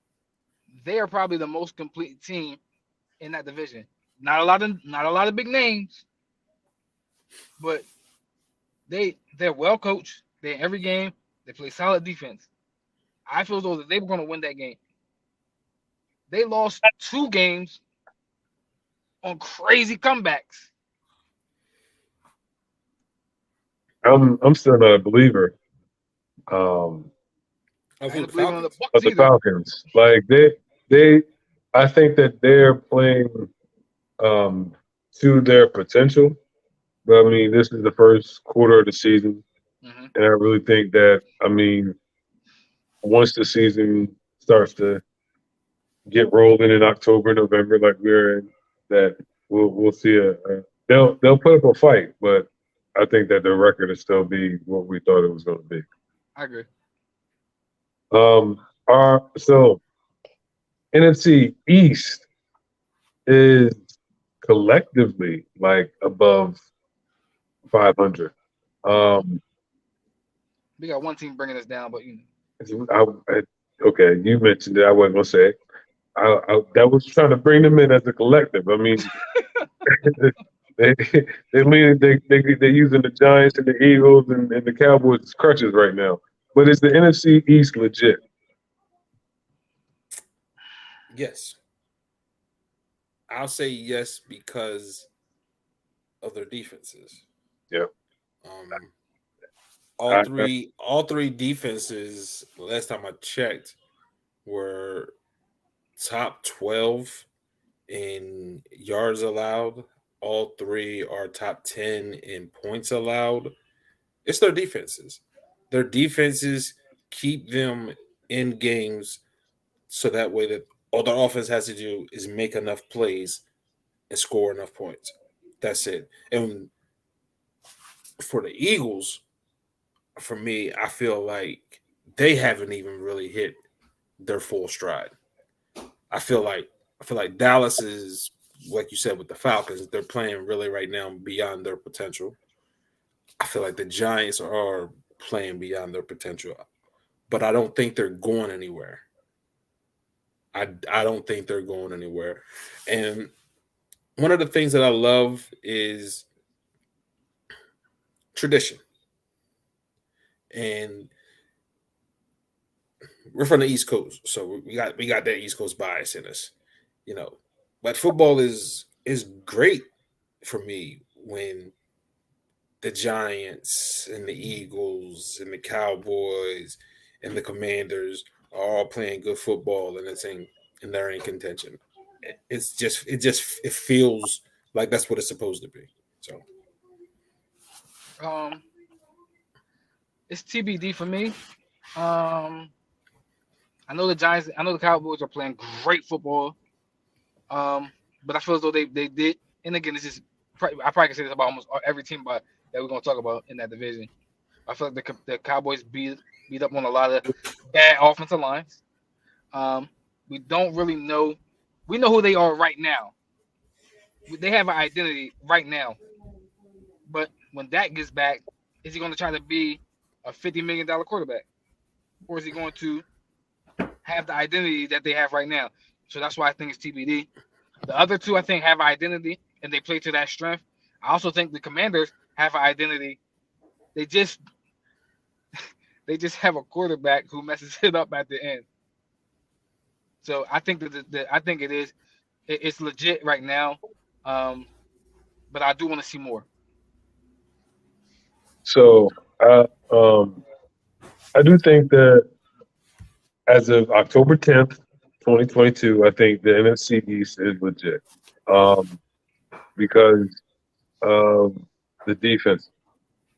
are probably the most complete team in that division. Not a lot of big names, but they're well coached. They're in every game. They play solid defense. I feel as though that they were going to win that game. They lost 2 games on crazy comebacks. I'm still not a believer. Of the Falcons. Like they I think that they're playing to their potential. But I mean, this is the first quarter of the season. Mm-hmm. And I really think that, I mean, once the season starts to get rolling in October, November, like we're in, that we'll see they'll put up a fight, but I think that the record will still be what we thought it was going to be. I agree. So NFC East is collectively like above 500. We got one team bringing us down, but you know. Okay, you mentioned it. I wasn't gonna say it. That was trying to bring them in as a collective. I mean, they're using the Giants and the Eagles and the Cowboys as crutches right now. But is the NFC East legit? Yes. I'll say yes because of their defenses. Yeah. All three defenses, last time I checked, were top 12 in yards allowed. All 3 are top 10 in points allowed. It's their defenses. Their defenses keep them in games so that way that all the offense has to do is make enough plays and score enough points. That's it. And for the Eagles, for me, I feel like they haven't even really hit their full stride. I feel like Dallas is, like you said, with the Falcons, they're playing really right now beyond their potential. I feel like the Giants are playing beyond their potential, but I don't think they're going anywhere. I don't think they're going anywhere. And one of the things that I love is tradition. And we're from the East Coast, so we got that East Coast bias in us, you know. But football is great for me when the Giants and the Eagles and the Cowboys and the Commanders are all playing good football and they're in contention. It feels like that's what it's supposed to be. So it's TBD for me. I know the Giants, I know the Cowboys are playing great football. But I feel as though they did, and again, this is I probably can say this about almost every team that we're going to talk about in that division. I feel like the Cowboys beat up on a lot of bad offensive lines. We don't really know. We know who they are right now. They have an identity right now. But when Dak gets back, is he going to try to be a $50 million quarterback? Or is he going to have the identity that they have right now? So that's why I think it's TBD. The other two, I think, have an identity, and they play to that strength. I also think the Commanders have an identity. They just have a quarterback who messes it up at the end. So I think it's legit right now, but I do want to see more. So I do think that as of October 10th, 2022, I think the NFC East is legit. Um, because of the defense.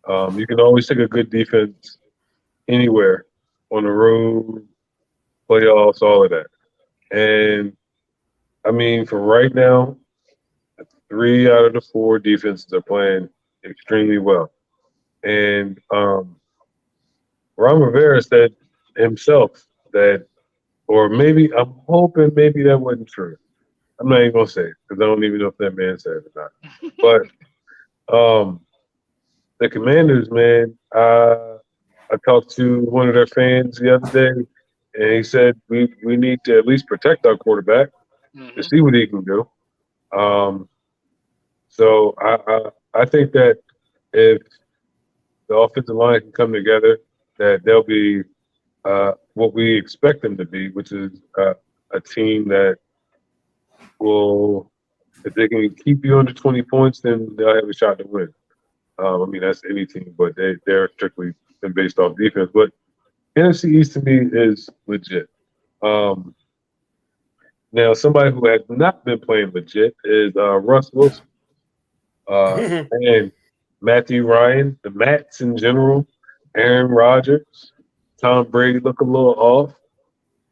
You can always take a good defense anywhere on the road, playoffs, all of that. And I mean, for right now, 3 out of the 4 defenses are playing extremely well. And Ron Rivera said himself that, or maybe I'm hoping maybe that wasn't true. I'm not even gonna say it because I don't even know if that man said it or not. But the Commanders, man, I talked to one of their fans the other day, and he said we need to at least protect our quarterback to Mm-hmm. see what he can do. Um, so I think that if the offensive line can come together, that they'll be what we expect them to be, which is a team that will, if they can keep you under 20 points, then they'll have a shot to win. I mean, that's any team, but they're strictly been based off defense. But NFC East to me is legit. Um, Now, somebody who has not been playing legit is Russ Wilson and Matthew Ryan, the Mats in general, Aaron Rodgers, Tom Brady look a little off.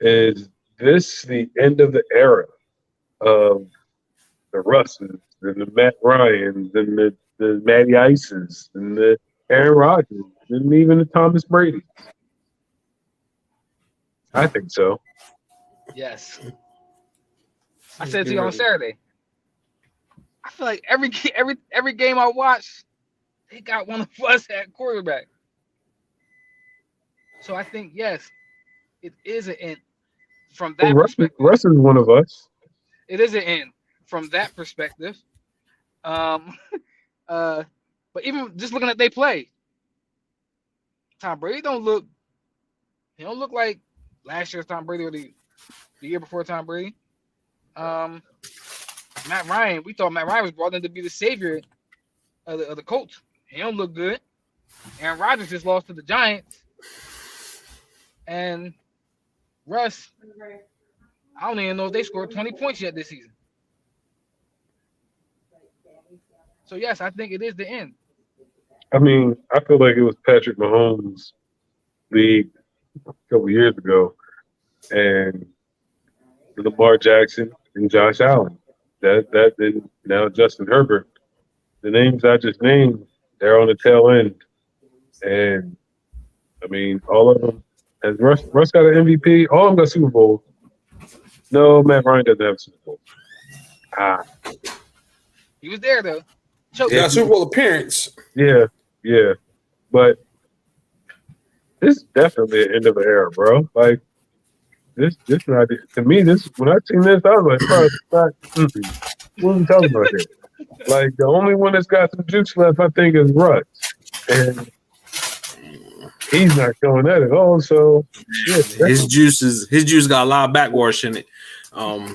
Is this the end of the era of the Russes and the Matt Ryans and the Matty Ices and the Aaron Rodgers and even the Thomas Brady? I think so. Yes. I said to you on Saturday. I feel like every game I watch, they got one of us at quarterback. So I think yes, it is an end from that perspective. Russ is one of us. It is an end from that perspective. Um, but even just looking at they play, Tom Brady don't look. He don't look like last year's Tom Brady or the year before Tom Brady. Matt Ryan, we thought Matt Ryan was brought in to be the savior of the Colts. He don't look good. Aaron Rodgers just lost to the Giants. And Russ, I don't even know if they scored 20 points yet this season. So, yes, I think it is the end. I mean, I feel like it was Patrick Mahomes' league a couple years ago, and Lamar Jackson and Josh Allen. That then now Justin Herbert. The names I just named, they're on the tail end, and I mean, all of them. Has Russ got an MVP? All of them got Super Bowl. No, Matt Ryan doesn't have a Super Bowl. He was there, though. Yeah, Super Bowl appearance. Yeah. But this is definitely an end of an era, bro. Like, this not, to me, this, when I seen this, I was like, bro, it's not, what are we talking about here? Like, the only one that's got some juice left, I think, is Russ. And he's not showing that at all. So yeah, his juice got a lot of backwash in it. I'm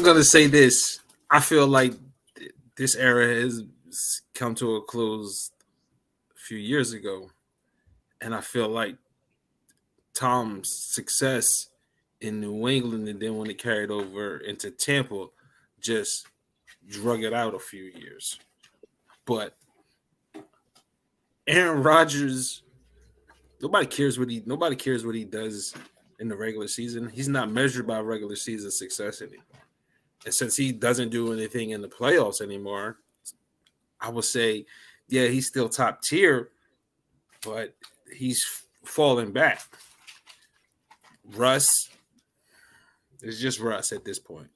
gonna say this. I feel like this era has come to a close a few years ago, and I feel like Tom's success in New England and then when it carried over into Tampa just drug it out a few years. But Aaron Rodgers, nobody cares what he does in the regular season. He's not measured by regular season success anymore. And since he doesn't do anything in the playoffs anymore, I would say, yeah, he's still top tier, but he's falling back. Russ is just Russ at this point,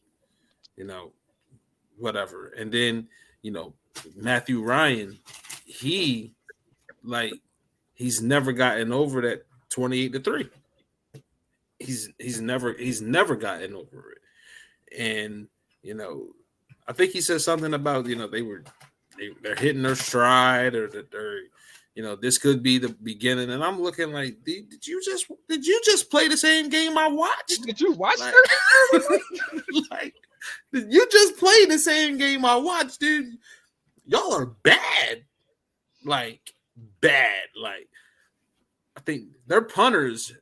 whatever. And then, Matthew Ryan, he's never gotten over that 28-3. He's never gotten over it. And, I think he said something about, they're hitting their stride or that they're, this could be the beginning. And I'm looking like, did you just play the same game I watched? Did you watch did you just play the same game I watched, dude? y'all are bad. Like, bad. Like, I think they're punters.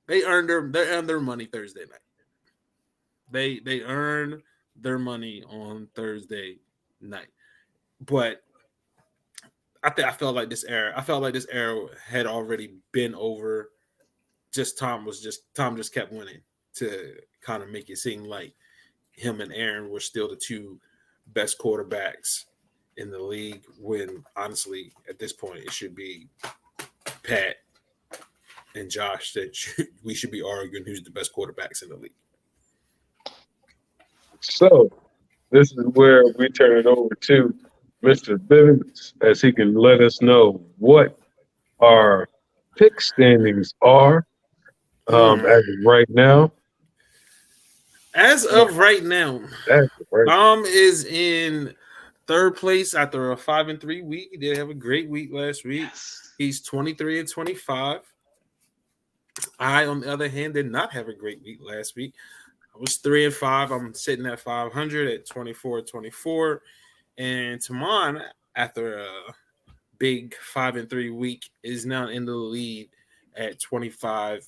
They earn their money Thursday night. They earn their money on Thursday night. But I felt like this era had already been over. Tom just kept winning to kind of make it seem like him and Aaron were still the two best quarterbacks in the league, when honestly at this point it should be Pat and Josh that we should be arguing who's the best quarterbacks in the league. So this is where we turn it over to Mr. Bivens, as he can let us know what our pick standings are as of right now. As of right now, right. Is in third place after a 5-3 week. He did have a great week last week. Yes. He's 23-25. I, on the other hand, did not have a great week last week. I was 3-5. I'm sitting at 500 at 24-24. And Taman, after a big 5-3 week, is now in the lead at 25-23.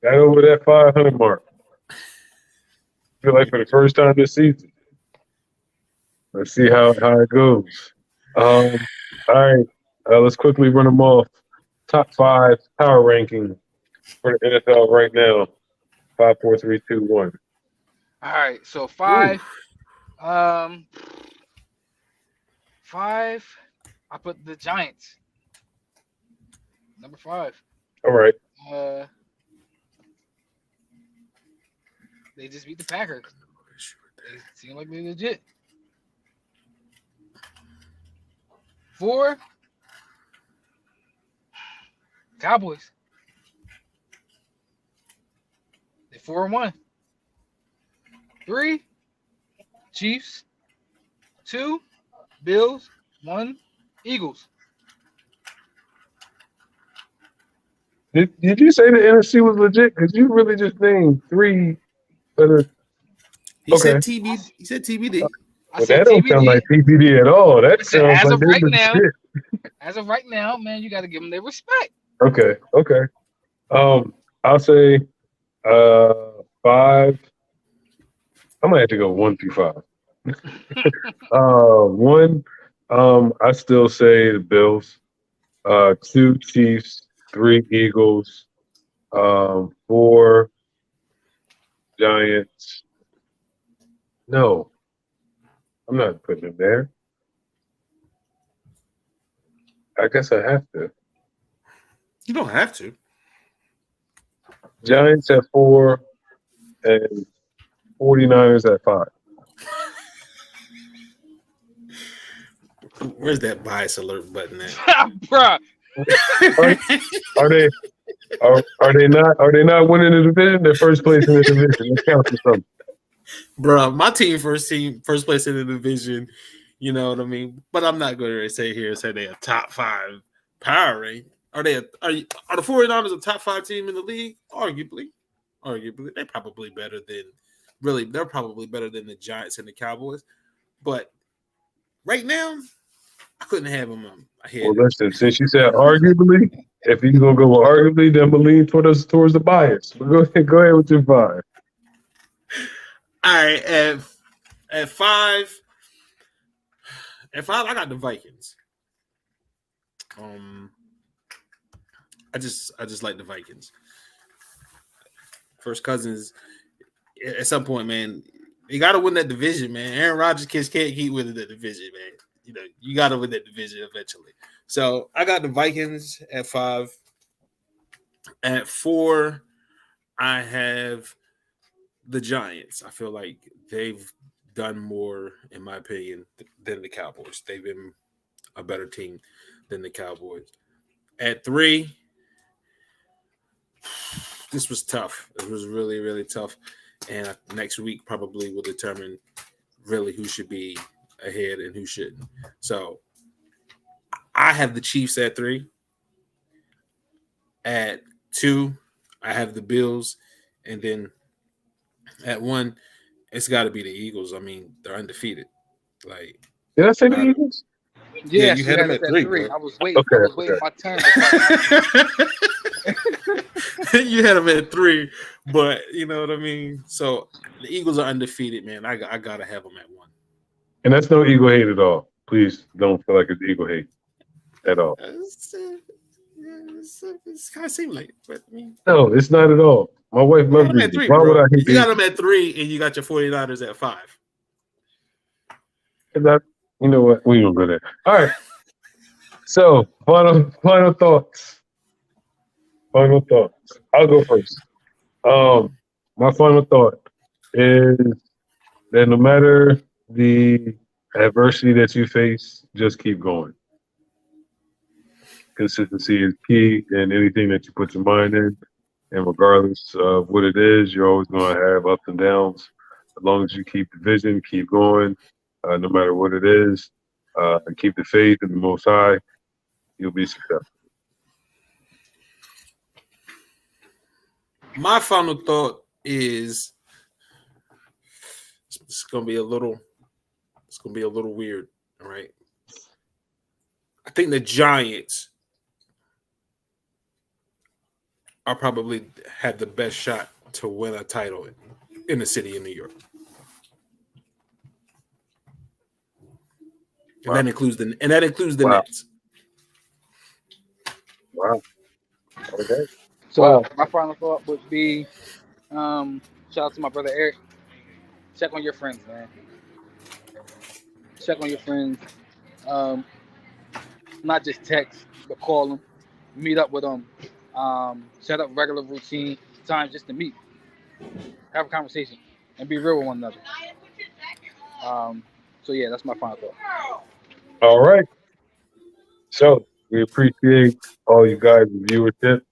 Got over that 500 mark. I feel like for the first time this season. Let's see how it goes. All right. Let's quickly run them off. Top 5 power ranking for the NFL right now. 5, 4, 3, 2, 1. All right. So 5. Ooh. 5. I put the Giants. Number 5. All right. They just beat the Packers. They seem like they're legit. 4. Cowboys. They're 4-1. 3. Chiefs. 2. Bills. 1. Eagles. Did you say the NFC was legit? Because you really just named 3 other. He said TBD. He said TBD. Well, that don't sound like TBD at all. That sounds as like of right now. legit. As of right now, man, you got to give them their respect. Okay. I'll say 5. I might have to go 1 through 5. 1. I still say the Bills. 2 Chiefs. 3 Eagles. 4 Giants. No, I'm not putting them there. I guess I have to. You don't have to. Giants at 4 and 49ers at 5. Where's that bias alert button at? Bruh. Are they not winning the division? They're first place in the division. It counts for something. Bro, my team first place in the division. You know what I mean? But I'm not going to say they're a top 5 power rank. Are the 49ers a top 5 team in the league? Arguably. They're probably better than the Giants and the Cowboys. But right now, I couldn't have them ahead. Well, listen, since you said arguably, if you're going to go with arguably, then we'll lean towards the bias. But go ahead with your 5. All right, at 5, I got the Vikings. I just like the Vikings. First Cousins, at some point, man, you got to win that division, man. Aaron Rodgers kids can't keep winning that division, man. You know, you got to win that division eventually. So I got the Vikings at 5. At 4, I have the Giants. I feel like they've done more, in my opinion, than the Cowboys. They've been a better team than the Cowboys. At 3, this was tough. It was really, really tough. And next week probably will determine really who should be ahead and who shouldn't. So I have the Chiefs at 3. At 2, I have the Bills. And then at 1, It's got to be the Eagles. I mean, they're undefeated. Like, Did I say the I don't- Eagles? Yeah, you she had them us at 3, bro. I was waiting. Okay, I was waiting my turn. You had them at 3, but you know what I mean. So the Eagles are undefeated, man. I gotta have them at 1. And that's no ego hate at all. Please don't feel like it's ego hate at all. It's kind of seem like it, but I mean, No, it's not at all. My wife you got loves them the at Eagles. 3, Why would bro. I hate You got the them at 3, and you got your 49ers at 5. Eagles? You know what? We don't go there. All right. So final thoughts. Final thoughts. I'll go first. My final thought is that no matter the adversity that you face, just keep going. Consistency is key in anything that you put your mind in. And regardless of what it is, you're always going to have ups and downs. As long as you keep the vision, keep going, no matter what it is, and keep the faith in the Most High, you'll be successful. My final thought is it's gonna be a little weird. All right. I think the Giants are probably have the best shot to win a title in the city of New York. And that includes the Wow. Nets. Wow. Okay. So my final thought would be, shout out to my brother Eric. Check on your friends, man. Check on your friends. Not just text, but call them, meet up with them, set up regular routine times just to meet, have a conversation, and be real with one another. So yeah, that's my final thought. All right. So we appreciate all you guys' viewership.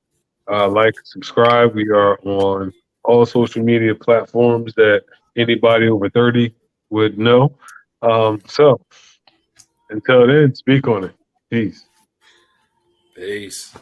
Like, subscribe. We are on all social media platforms that anybody over 30 would know. So until then, speak on it. Peace. Peace.